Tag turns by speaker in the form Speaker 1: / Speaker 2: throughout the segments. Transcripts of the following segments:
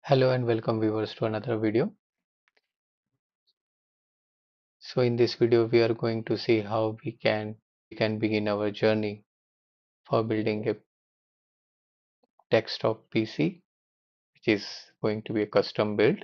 Speaker 1: Hello and welcome viewers to another video. So in this video we are going to see how we can begin our journey for building a desktop PC which is going to be a custom build.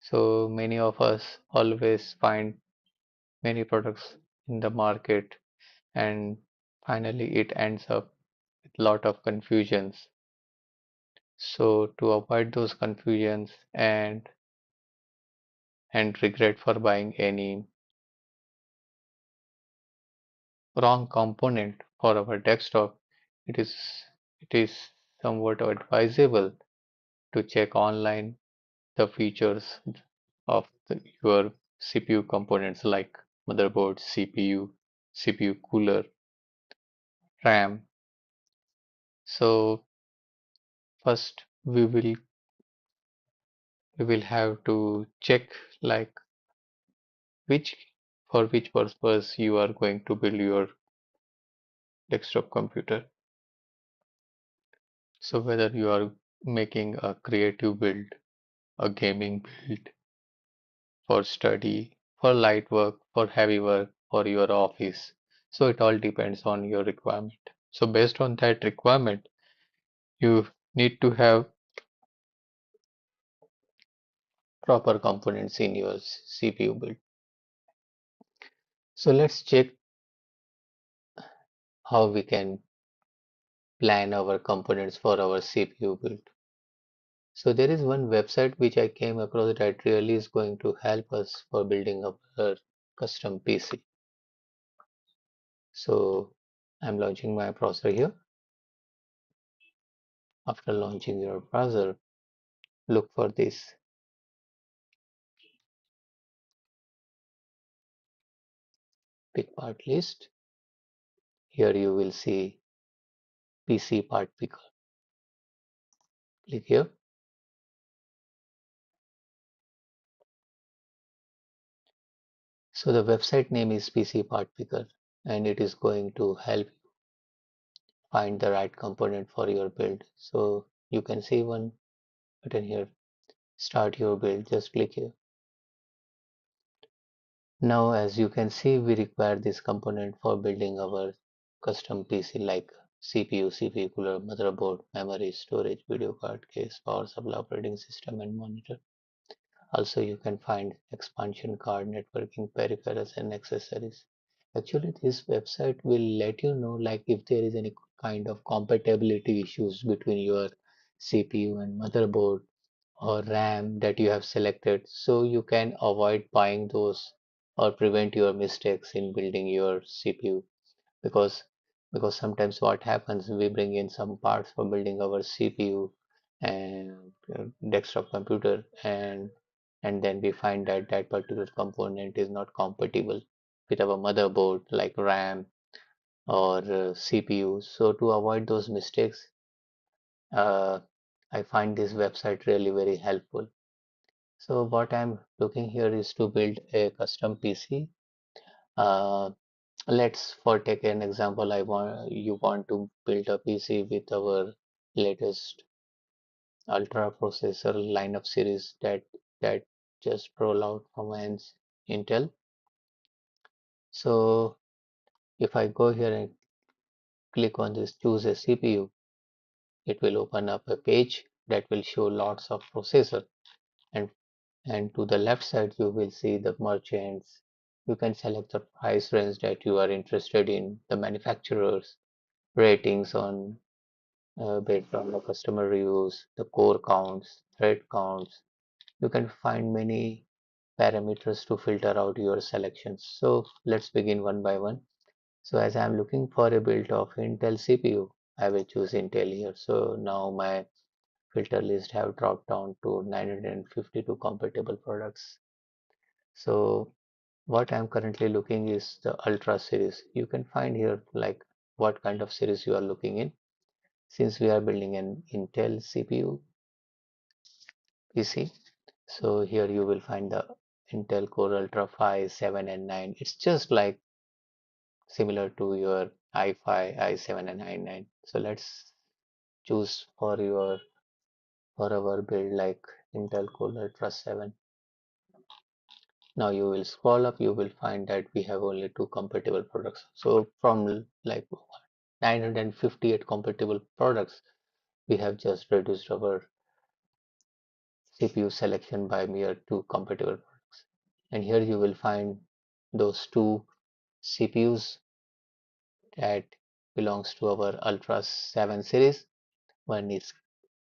Speaker 1: So many of us always find many products in the market and finally it ends up with lot of confusions. So to avoid those confusions and regret for buying any wrong component for our desktop, it is it is somewhat advisable to check online the features of your CPU components like motherboard, CPU, CPU cooler, RAM. So first we will have to check like which for which purpose you are going to build your desktop computer. So whether you are making a creative build, a gaming build, for study, for light work, for heavy work, for your office. So it all depends on your requirement. So based on that requirement, you need to have proper components in your CPU build. So let's check how we can plan our components for our CPU build. So there is one website which I came across that really is going to help us for building up our custom PC. So I'm launching my browser here. After launching your browser, look for this pick part list. Here you will see PC part picker. Click here. So the website name is PC part picker and it is going to help find the right component for your build. So you can see one button here, start your build. Just click here. Now as you can see, we require this component for building our custom PC like CPU, CPU cooler, motherboard, memory, storage, video card case, power supply, operating system and monitor. Also, you can find expansion card, networking peripherals, and accessories. Actually, this website will let you know like if there is any kind of compatibility issues between your CPU and motherboard or RAM that you have selected, so you can avoid buying those or prevent your mistakes in building your CPU because sometimes what happens, we bring in some parts for building our CPU and desktop computer, and then we find that that particular component is not compatible with our motherboard like RAM or CPU. So to avoid those mistakes, uh, I find this website really very helpful. So what I'm looking here is to build a custom PC. uh, let's for take an example, I want you want to build a PC with our latest ultra processor lineup series that just roll out from Intel. So if I go here and click on this choose a CPU, it will open up a page that will show lots of processor, and to the left side you will see the merchants. You can select the price range that you are interested in, the manufacturers, ratings on based on the customer reviews, the core counts, thread counts. You can find many parameters to filter out your selections. So let's begin one by one. So as I'm looking for a build of Intel CPU, I will choose Intel here. So now my filter list have dropped down to 952 compatible products. So what I'm currently looking is the Ultra series. You can find here like what kind of series you are looking in. Since we are building an Intel CPU PC, so here you will find the Intel Core Ultra 5, 7 and 9. It's just like similar to your i5, i7 and i9. So let's choose for for our build like Intel Core Ultra 7. Now you will scroll up, you will find that we have only two compatible products. So from like 958 compatible products, we have just reduced our CPU selection by mere two compatible products. And here you will find those two CPUs that belongs to our Ultra 7 series. One is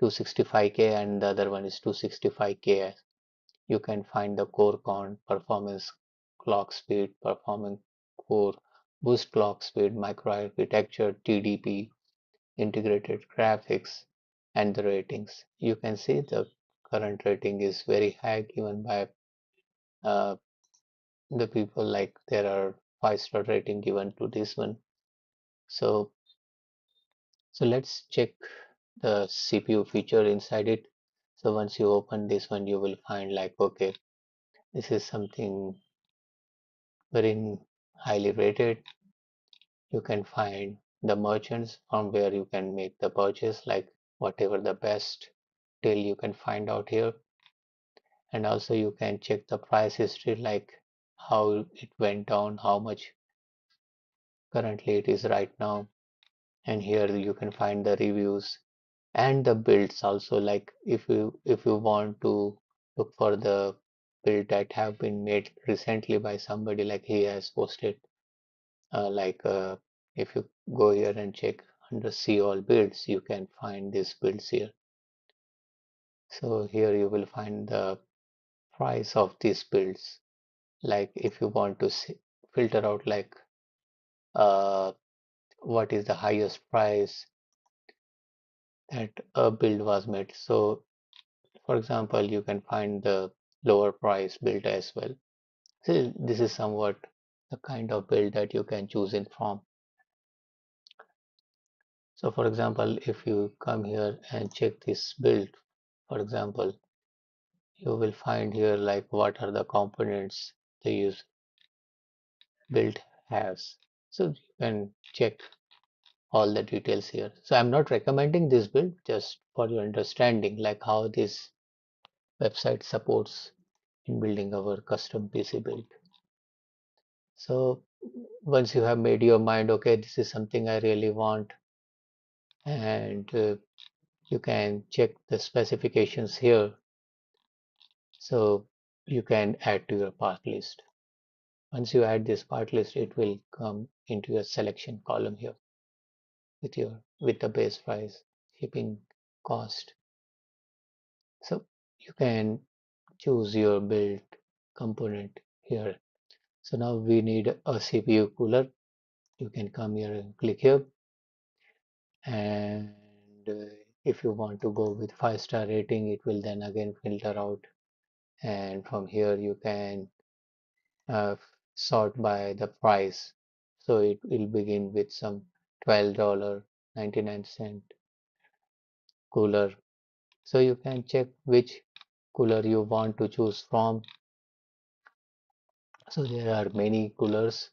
Speaker 1: 265K and the other one is 265K. You can find the core count, performance, clock speed, performance core, boost clock speed, microarchitecture, TDP, integrated graphics, and the ratings. You can see the current rating is very high given by uh, the people, like there are 5-star rating given to this one. So let's check the CPU feature inside it. So once you open this one, you will find like, okay, this is something very highly rated. You can find the merchants from where you can make the purchase, like whatever the best deal you can find out here. And also you can check the price history, like how it went down, how much currently it is right now. And here you can find the reviews and the builds also, like if you want to look for the build that have been made recently by somebody, like he has posted, like if you go here and check under see all builds, you can find these builds here. So here you will find the price of these builds, like if you want to see, filter out like uh, what is the highest price that a build was made. So for example, you can find the lower price build as well. So this is somewhat the kind of build that you can choose in from. So for example, if you come here and check this build, for example, you will find here like what are the components the use build has. So you can check all the details here. So I'm not recommending this build, just for your understanding, like how this website supports in building our custom PC build. So once you have made your mind, okay, this is something I really want, and you can check the specifications here. So you can add to your part list. Once you add this part list, it will come into your selection column here with the base price, shipping cost. So you can choose your build component here. So now we need a CPU cooler. You can come here and click here, and if you want to go with 5-star rating, it will then again filter out, and from here you can uh, sort by the price. So it will begin with some $12.99 cooler. So you can check which cooler you want to choose from. So there are many coolers.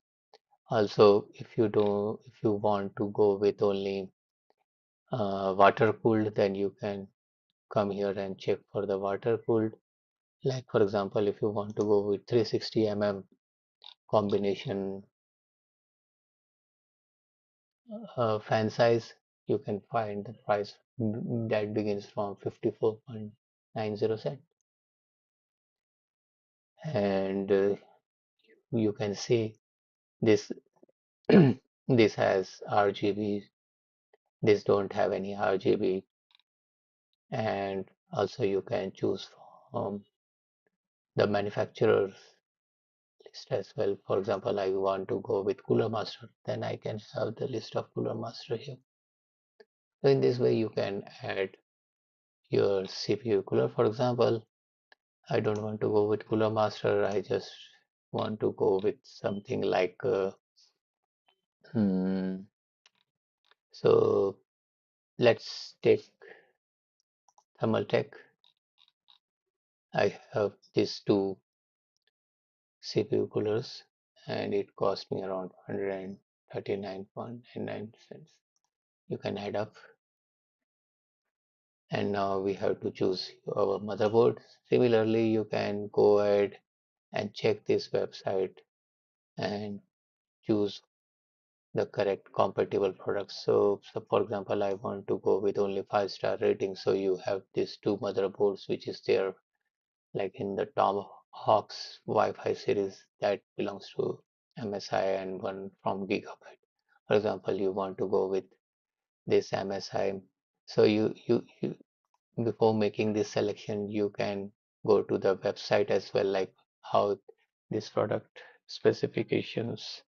Speaker 1: Also, if you want to go with only water cooled, then you can come here and check for the water cooled. Like for example, if you want to go with 360 mm combination fan size, you can find the price that begins from 54.90 cent. And you can see this this has RGB, this don't have any RGB, and also you can choose from the manufacturer's list as well. For example, I want to go with Cooler Master, then I can have the list of Cooler Master here. So in this way, you can add your CPU cooler. For example, I don't want to go with Cooler Master. I just want to go with something like hmm, so let's take Thermaltake. I have these two CPU coolers and it cost me around 139.99 cents. You can add up. And now we have to choose our motherboard. Similarly, you can go ahead and check this website and choose the correct compatible products. So for example, I want to go with only 5-star rating. So you have these two motherboards which is there like in the Tom Hawks Wi-Fi series that belongs to MSI and one from Gigabyte. For example, you want to go with this MSI. So you before making this selection, you can go to the website as well, like how this product specifications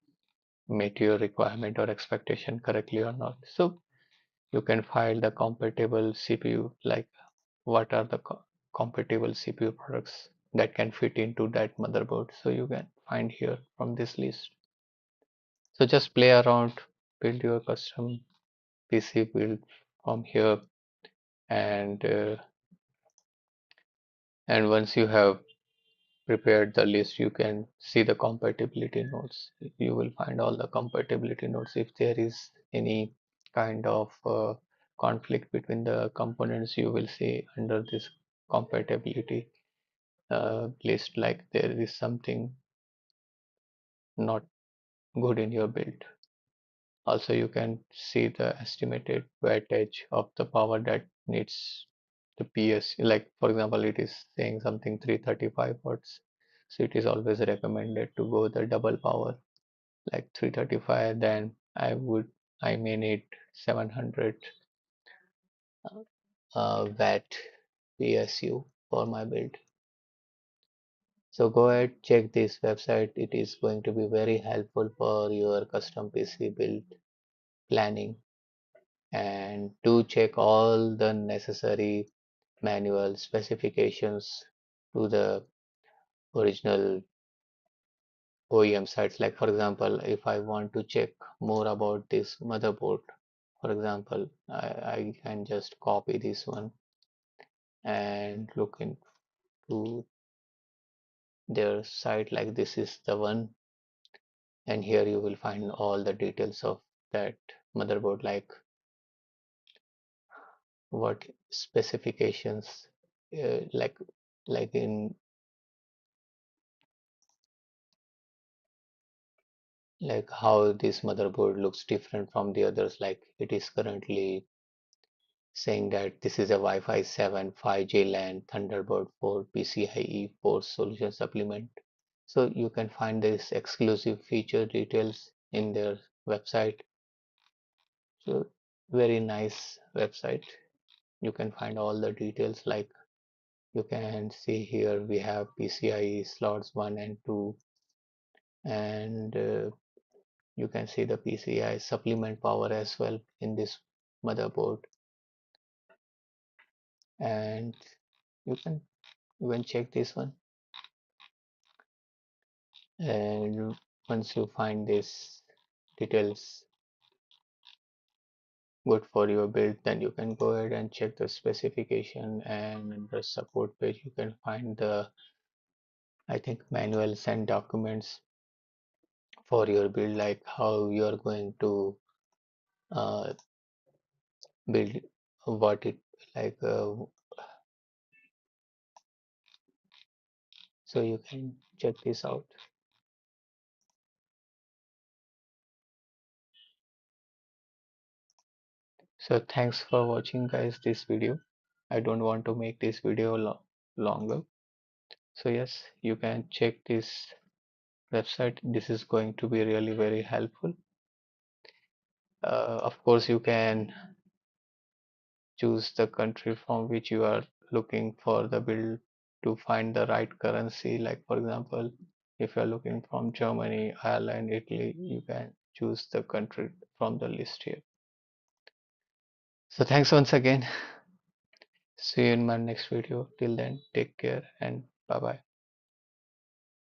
Speaker 1: meet your requirement or expectation correctly or not. So you can find the compatible CPU, like what are the compatible CPU products that can fit into that motherboard. So you can find here from this list. So just play around, build your custom PC build from here, and once you have prepared the list, you can see the compatibility notes. You will find all the compatibility notes. If there is any kind of conflict between the components, you will see under this compatibility list, like there is something not good in your build. Also, you can see the estimated wattage of the power that needs the PS. Like for example, it is saying something 335 watts. So it is always recommended to go the double power, like 335. Then I may need 700 watt PSU for my build. So go ahead, check this website. It is going to be very helpful for your custom PC build planning. And do check all the necessary manual specifications to the original OEM sites. Like for example, if I want to check more about this motherboard, for example, I can just copy this one and look into their site, like this is the one, and here you will find all the details of that motherboard, like what specifications, like in like how this motherboard looks different from the others. Like it is currently saying that this is a Wi-Fi 7 5G LAN Thunderbird 4 PCIe 4 solution supplement. So you can find this exclusive feature details in their website. So very nice website. You can find all the details, like you can see here we have PCIe slots 1 and 2, and you can see the PCI supplement power as well in this motherboard, and you can even check this one. And once you find this details good for your build, then you can go ahead and check the specification, and in the support page you can find the, I think, manuals and documents for your build, like how you are going to uh, build what it like so you can check this out. So thanks for watching guys this video. I don't want to make this video longer. So yes, you can check this website. This is going to be really very helpful. Of course, you can choose the country from which you are looking for the build to find the right currency. Like for example, if you are looking from Germany, Ireland, Italy, you can choose the country from the list here. So thanks once again. See you in my next video. Till then, take care and bye bye.